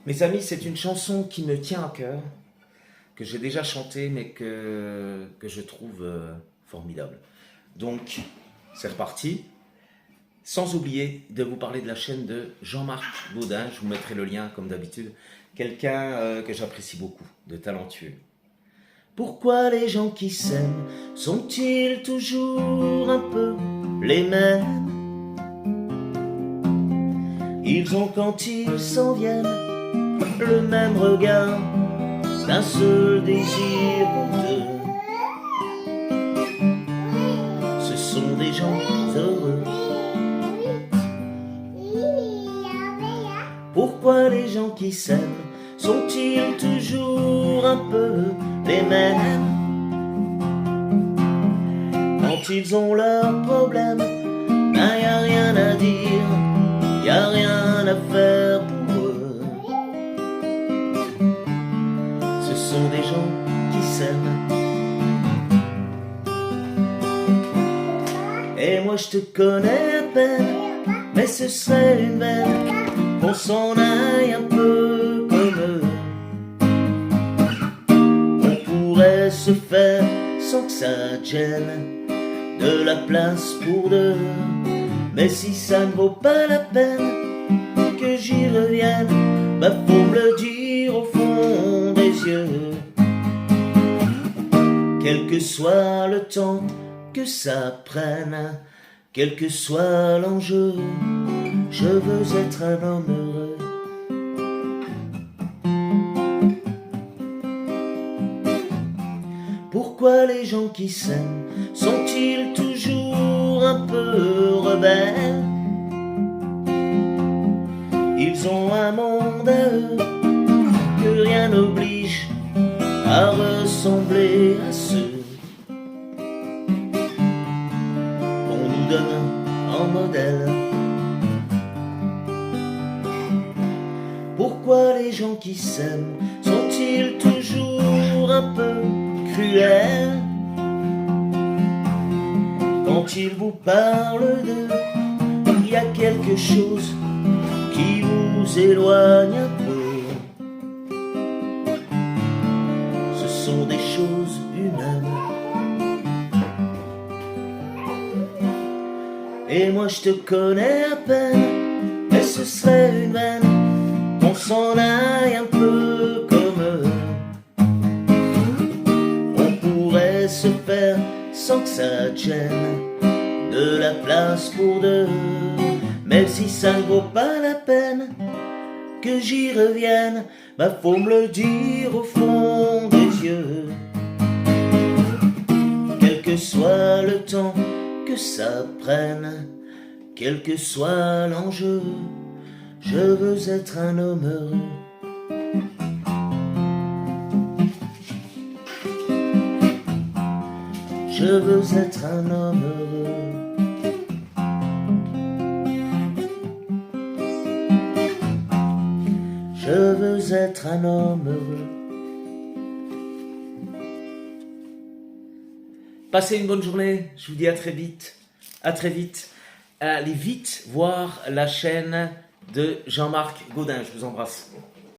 Mes amis, c'est une chanson qui me tient à cœur, que j'ai déjà chantée, mais que je trouve formidable. Donc, c'est reparti. Sans oublier de vous parler de la chaîne de Jean-Marc Gaudin, je vous mettrai le lien comme d'habitude. Quelqu'un que j'apprécie beaucoup, de talentueux. Pourquoi les gens qui s'aiment sont-ils toujours un peu les mêmes? Ils ont quand ils s'en viennent le même regard, d'un seul désir pour deux. Ce sont des gens heureux. Pourquoi les gens qui s'aiment sont-ils toujours un peu les mêmes? Quand ils ont leurs problèmes, ben y a rien à dire, y a rien à faire pour eux. Ce sont des gens qui s'aiment. Et moi je te connais à peine, mais ce serait une belle qu'on s'en aille un peu comme eux. On pourrait se faire sans que ça gêne, de la place pour deux. Mais si ça ne vaut pas la peine que j'y revienne, bah faut me le dire au fond des yeux. Quel que soit le temps que ça prenne, quel que soit l'enjeu, je veux être un homme heureux. Pourquoi les gens qui s'aiment sont-ils toujours un peu rebelles? Ils ont un monde à eux que rien n'oblige à ressembler à ceux qu'on nous donne en modèle. Pourquoi les gens qui s'aiment sont-ils toujours un peu cruels? Quand ils vous parlent d'eux, il y a quelque chose qui vous éloigne un peu. Ce sont des choses humaines. Et moi je te connais à peine, mais ce serait une veine qu'on s'en aille un peu comme eux. On pourrait se faire sans que ça te gêne, de la place pour deux. Même si ça ne vaut pas la peine que j'y revienne, bah faut me le dire au fond des yeux. Quel que soit le temps que ça prenne, quel que soit l'enjeu, je veux être un homme heureux. Je veux être un homme heureux. Je veux être un homme heureux. Passez une bonne journée, je vous dis à très vite. À très vite. Allez vite voir la chaîne de Jean-Marc Gaudin, je vous embrasse.